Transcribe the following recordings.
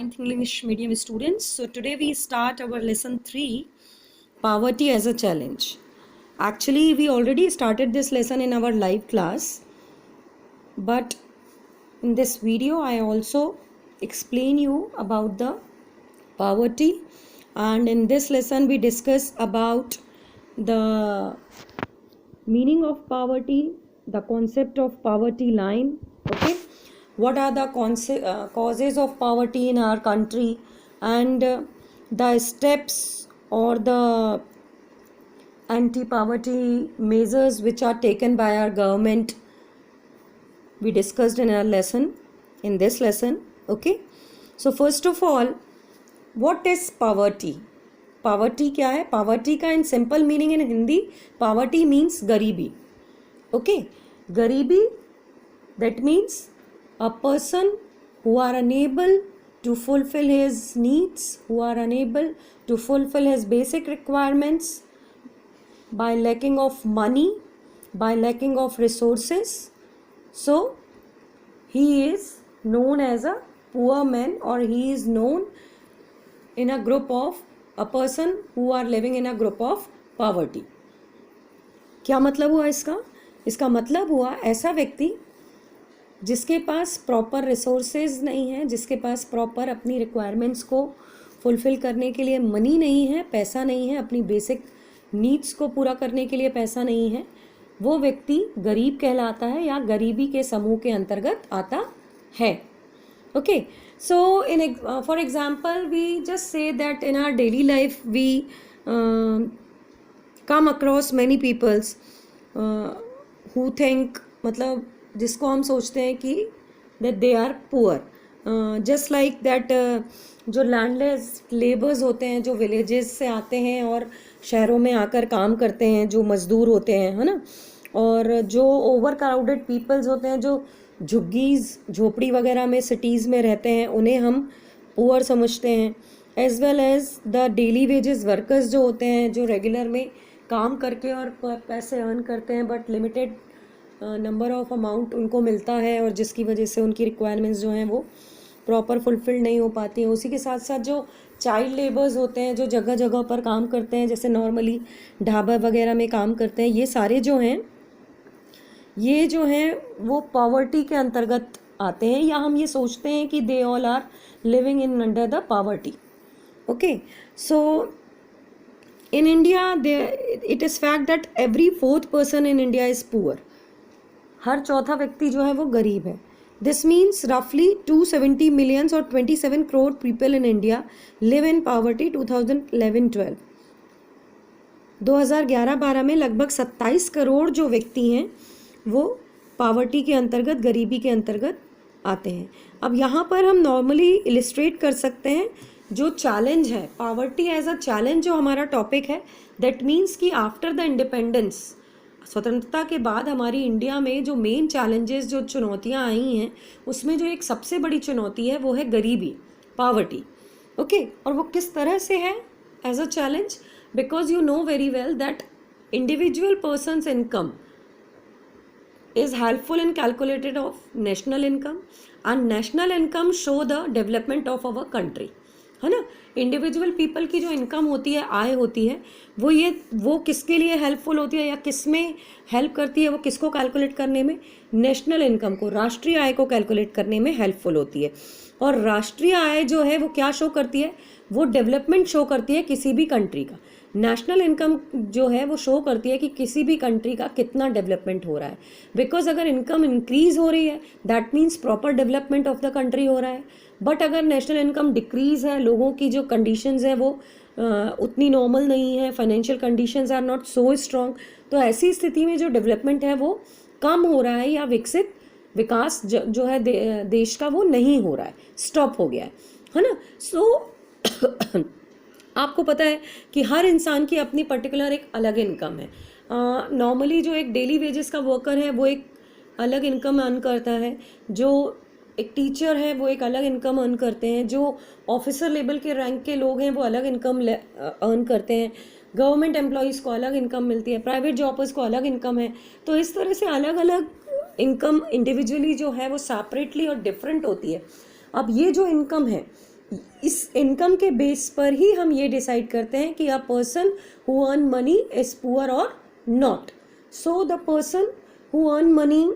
9th English medium students. So today we start our lesson 3, poverty as a challenge. Actually, we already started this lesson in our live class, but in this video I also explain you about the poverty, and in this lesson we discuss about the meaning of poverty, the concept of poverty line, okay, what are the causes of poverty in our country, and the steps or the anti-poverty measures which are taken by our government, we discussed in our lesson, in this lesson, okay. So first of all, what is poverty? Poverty क्या है? Poverty का in simple meaning in Hindi, poverty means गरीबी. Okay, गरीबी that means a person who are unable to fulfill his needs, who are unable to fulfill his basic requirements by lacking of money, by lacking of resources. So he is known as a poor man, or he is known in a group of a person who are living in a group of poverty. क्या मतलब हुआ इसका? इसका मतलब हुआ ऐसा व्यक्ति जिसके पास प्रॉपर रिसोर्सेज नहीं है, जिसके पास प्रॉपर अपनी रिक्वायरमेंट्स को फुलफ़िल करने के लिए मनी नहीं है, पैसा नहीं है, अपनी बेसिक नीड्स को पूरा करने के लिए पैसा नहीं है, वो व्यक्ति गरीब कहलाता है या गरीबी के समूह के अंतर्गत आता है. Okay, so for example we just say that in our daily life we come across many peoples who think, मतलब जिसको हम सोचते हैं कि that they are poor, just like that जो लैंडलेस लेबर्स होते हैं, जो विलेजेस से आते हैं और शहरों में आकर काम करते हैं, जो मज़दूर होते हैं, है ना, और जो ओवर क्राउडेड पीपल्स होते हैं, जो झुग्गीज़ झोपड़ी वगैरह में सिटीज़ में रहते हैं, उन्हें हम पुअर समझते हैं. As well as the daily wages workers जो होते हैं, जो रेगुलर में काम करके और पैसे अर्न करते हैं, but limited number of amount उनको मिलता है, और जिसकी वजह से उनकी रिक्वायरमेंट्स जो हैं वो प्रॉपर फुलफिल नहीं हो पाती हैं. उसी के साथ साथ जो चाइल्ड लेबर्स होते हैं, जो जगह जगह पर काम करते हैं, जैसे नॉर्मली ढाबा वगैरह में काम करते हैं, ये सारे जो हैं, ये जो हैं वो पॉवर्टी के अंतर्गत आते हैं, या हम ये सोचते हैं कि they all are living in under the poverty. Okay, so in India it is fact that every fourth person in India is poor. हर चौथा व्यक्ति जो है वो गरीब है. दिस मीन्स रफली 270 मिलियंस और 27 crore people in India live in poverty. 2011-12 2011-12 में लगभग 27 करोड़ जो व्यक्ति हैं वो पॉवर्टी के अंतर्गत, गरीबी के अंतर्गत आते हैं. अब यहाँ पर हम नॉर्मली इलिस्ट्रेट कर सकते हैं जो चैलेंज है, पॉवर्टी एज अ चैलेंज जो हमारा टॉपिक है. दैट मीन्स कि आफ्टर द इंडिपेंडेंस, स्वतंत्रता के बाद हमारी इंडिया में जो मेन चैलेंजेस, जो चुनौतियाँ आई हैं, उसमें जो एक सबसे बड़ी चुनौती है वो है गरीबी, पॉवर्टी. ओके, और वो किस तरह से है as a challenge? Because you know very well that individual persons income is helpful in calculated of national income, and national income show the development of our country, है ना. इंडिविजुअल पीपल की जो इनकम होती है, आय होती है, वो किसके लिए हेल्पफुल होती है या किस में हेल्प करती है? वो किसको कैलकुलेट करने में? नेशनल इनकम को, राष्ट्रीय आय को कैलकुलेट करने में हेल्पफुल होती है. और राष्ट्रीय आय जो है वो क्या शो करती है? वो डेवलपमेंट शो करती है किसी भी कंट्री का. नेशनल इनकम जो है वो शो करती है कि किसी भी कंट्री का कितना डेवलपमेंट हो रहा है. बिकॉज अगर इनकम इंक्रीज हो रही है, that means proper development of the country हो रहा है. बट अगर नेशनल इनकम डिक्रीज है, लोगों की जो कंडीशंस है वो उतनी नॉर्मल नहीं है, financial conditions are not so strong, तो ऐसी स्थिति में जो डेवलपमेंट है वो कम हो रहा है, या विकास जो है देश का वो नहीं हो रहा है, स्टॉप हो गया है ना. सो आपको पता है कि हर इंसान की अपनी पर्टिकुलर एक अलग इनकम है. नॉर्मली जो एक डेली वेजेस का वर्कर है वो एक अलग इनकम अर्न करता है, जो एक टीचर है वो एक अलग इनकम अर्न करते हैं, जो ऑफिसर लेवल के रैंक के लोग हैं वो अलग इनकम अर्न करते हैं, गवर्नमेंट एम्प्लॉयज़ को अलग इनकम मिलती है, प्राइवेट जॉबर्स को अलग इनकम है. तो इस तरह से अलग अलग इनकम इंडिविजुअली जो है वो सेपरेटली और डिफरेंट होती है. अब ये जो इनकम है इस इनकम के बेस पर ही हम ये डिसाइड करते हैं कि a person who earn money is poor और not. So the person who earn money,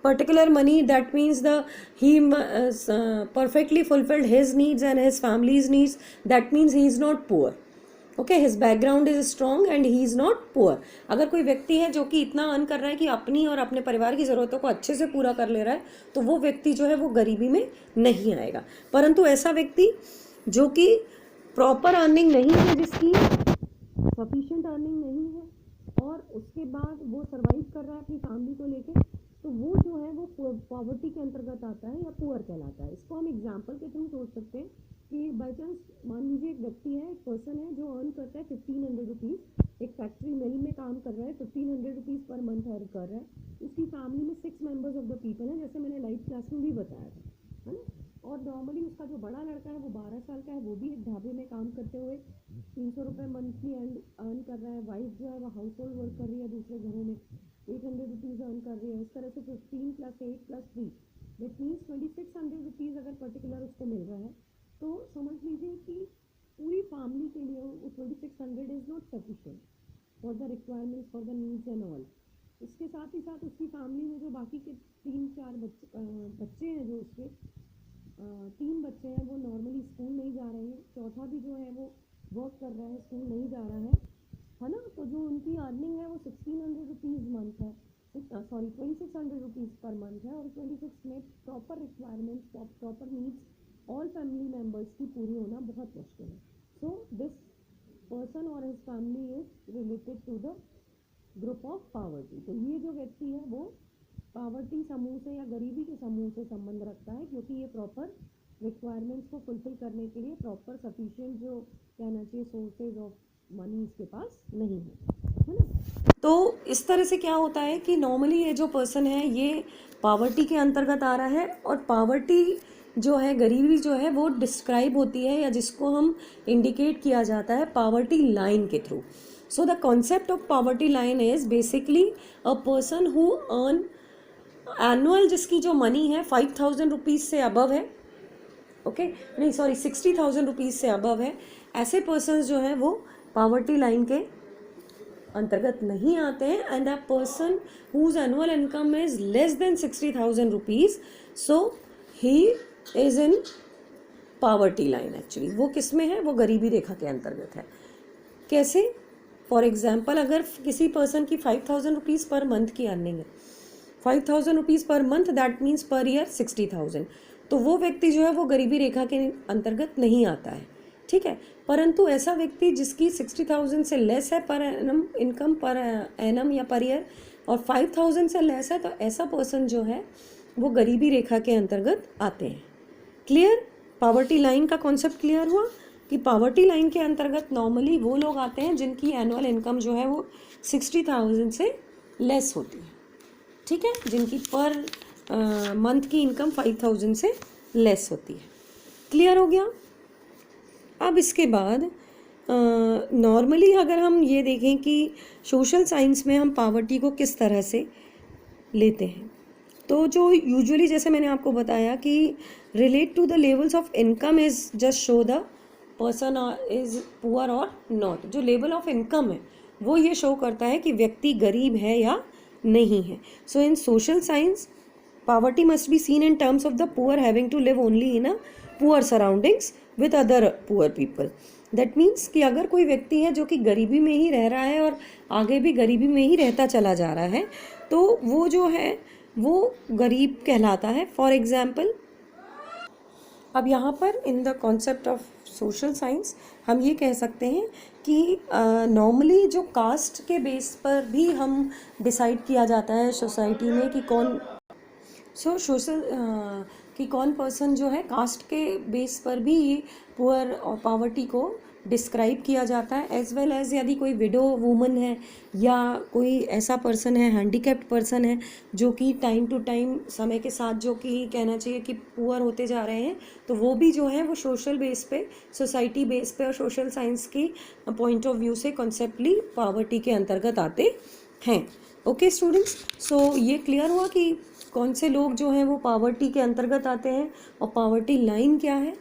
particular money, that means he perfectly fulfilled his needs and his family's needs, that means he is not poor. Okay, his background is strong and he is not poor. अगर कोई व्यक्ति है जो कि इतना earn कर रहा है कि अपनी और अपने परिवार की ज़रूरतों को अच्छे से पूरा कर ले रहा है, तो वो व्यक्ति जो है वो गरीबी में नहीं आएगा. परंतु ऐसा व्यक्ति जो कि प्रॉपर अर्निंग नहीं है, जिसकी सफिशिएंट अर्निंग नहीं है और उसके बाद वो सर्वाइव कर रहा है अपनी फैमिली को लेके, तो वो जो है वो पॉवर्टी के अंतर्गत आता है या पुअर कहलाता है. इसको हम एग्जांपल के थ्रू सोच सकते हैं कि बाई चांस मान लीजिए एक व्यक्ति है, एक पर्सन है जो अर्न करता है 1500 रुपीज़, एक फैक्ट्री मिल में काम कर रहा है, 1500 रुपीज़ पर मंथ अर्न कर रहा है. उसकी फैमिली में 6 मेंबर्स ऑफ द पीपल हैं, जैसे मैंने लाइव क्लास में भी बताया था, है ना. और नॉर्मली उसका जो बड़ा लड़का है वो 12 साल का है, वो भी एक ढाबे में काम करते हुए 300 रुपये मंथली अर्न कर रहा है. वाइफ जो है वो हाउस होल्ड वर्क कर रही है दूसरे घरों में, 800 रुपीज़ अर्न कर रही है. इस तरह से 15 + 8 + 3 दैट मीन्स 2600 रुपीज़ अगर पर्टिकुलर उसको मिल रहा है, तो समझ लीजिए कि पूरी फैमिली के लिए वो 2600 is not sufficient for the requirements, for the needs and all. इसके साथ ही साथ उसकी फैमिली में जो बाकी के 3-4 बच्चे हैं, जो उसके 3 बच्चे हैं वो नॉर्मली स्कूल नहीं जा रहे हैं, चौथा भी जो है वो वर्क कर रहा है, स्कूल नहीं जा रहा है ना. तो जो उनकी अर्निंग है वो 1600 रुपीज़ मंथ है, 2600 रुपीज़ पर मंथ है. और 26 में proper requirements, proper needs all family members की पूरी होना बहुत मुश्किल है. सो दिस पर्सन और his family is related to the group of poverty. तो ये जो व्यक्ति है वो पावर्टी समूह से या गरीबी के समूह से संबंध रखता है, क्योंकि ये प्रॉपर रिक्वायरमेंट्स को फुलफिल करने के लिए प्रॉपर सफिशिएंट जो कहना चाहिए सोर्सेज ऑफ मनी इसके पास नहीं है ना. तो इस तरह से क्या होता है कि नॉर्मली ये जो पर्सन है ये पावर्टी के अंतर्गत आ रहा है, और पावर्टी जो है, गरीबी जो है वो डिस्क्राइब होती है या जिसको हम इंडिकेट किया जाता है पावर्टी लाइन के through. So the concept of poverty line is basically a person who earn annual, जिसकी जो मनी है 5000 रुपीज़ से अबव है, ओके नहीं सॉरी 60,000 रुपीज़ से अबव है. ऐसे पर्सन्स जो हैं वो पावर्टी लाइन के अंतर्गत नहीं आते हैं. And the person whose annual income is less than 60,000 rupees, so he is in poverty line. Actually वो किस में है, वो गरीबी रेखा के अंतर्गत है. कैसे? फॉर एग्जाम्पल, अगर किसी पर्सन की 5000 रुपीज़ पर मंथ की अर्निंग है, 5000 rupees per month, that means per year 60,000, तो वो व्यक्ति जो है वो गरीबी रेखा के अंतर्गत नहीं आता है. ठीक है. परंतु ऐसा व्यक्ति जिसकी 60,000 से लेस है per annum income, per annum या पर ईयर, और 5000 से लेस है, तो ऐसा पर्सन जो है वो गरीबी रेखा के अंतर्गत आते हैं. क्लियर? पावर्टी लाइन का कॉन्सेप्ट क्लियर हुआ कि पावर्टी लाइन के अंतर्गत नॉर्मली वो लोग आते हैं जिनकी एनुअल इनकम जो है वो 60,000 से लेस होती है. ठीक है, जिनकी पर मंथ की इनकम 5000 से लेस होती है. क्लियर हो गया? अब इसके बाद नॉर्मली अगर हम ये देखें कि सोशल साइंस में हम पावर्टी को किस तरह से लेते हैं, तो जो यूजुअली जैसे मैंने आपको बताया कि relate to the levels of income is just show the person is poor और नॉट. जो लेवल ऑफ इनकम है वो ये शो करता है कि व्यक्ति गरीब है या नहीं है. So in social science poverty must be seen in terms of the poor having to live only in a poor surroundings with other poor people. That means कि अगर कोई व्यक्ति है जो कि गरीबी में ही रह रहा है और आगे भी गरीबी में ही रहता चला जा रहा है, तो वो जो है वो गरीब कहलाता है. फॉर एग्जाम्पल, अब यहाँ पर in the concept of social science हम ये कह सकते हैं कि नॉर्मली जो कास्ट के बेस पर भी हम डिसाइड किया जाता है सोसाइटी में कि कौन सोशल कि कौन पर्सन जो है कास्ट के बेस पर भी पुअर और पावर्टी को डिस्क्राइब किया जाता है. एज वेल एज यदि कोई विडो वूमन है या कोई ऐसा पर्सन है, हैंडीकैप्ड पर्सन है, जो कि टाइम टू टाइम समय के साथ जो कि कहना चाहिए कि पुअर होते जा रहे हैं, तो वो भी जो है वो सोशल बेस पे, सोसाइटी बेस पे और सोशल साइंस की पॉइंट ऑफ व्यू से कॉन्सेप्टली पावर्टी के अंतर्गत आते हैं. ओके स्टूडेंट्स, सो ये क्लियर हुआ कि कौन से लोग जो हैं वो पावर्टी के अंतर्गत आते हैं और पावर्टी लाइन क्या है?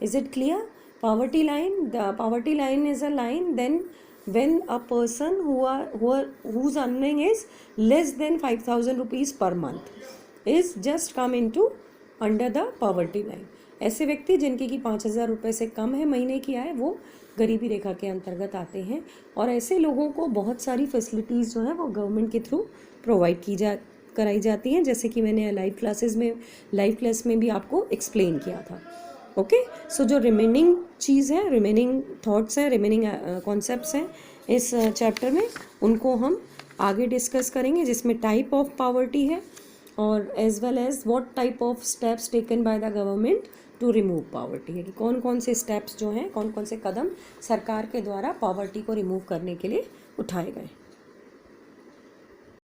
Is it clear? Poverty line, the poverty line is a line then when a person whose earning is less than 5,000 rupees per month is just come into under the poverty line. ऐसे व्यक्ति जिनकी की 5,000 रुपये से कम है महीने की आय, वो गरीबी रेखा के अंतर्गत आते हैं। और ऐसे लोगों को बहुत सारी फैसिलिटीज़ जो है वो गवर्नमेंट के थ्रू प्रोवाइड कराई जाती हैं, जैसे कि मैंने लाइव क्लास में भी आपको एक्सप्लेन किया था। ओके, सो जो रिमेनिंग चीज़ है, रिमेनिंग थॉट्स हैं, रिमेनिंग कॉन्सेप्ट्स हैं इस चैप्टर में, उनको हम आगे डिस्कस करेंगे, जिसमें टाइप ऑफ पावर्टी है और as well as what type of steps taken by the government to remove poverty है, कि कौन कौन से स्टेप्स जो हैं, कौन कौन से कदम सरकार के द्वारा पावर्टी को रिमूव करने के लिए उठाए गए।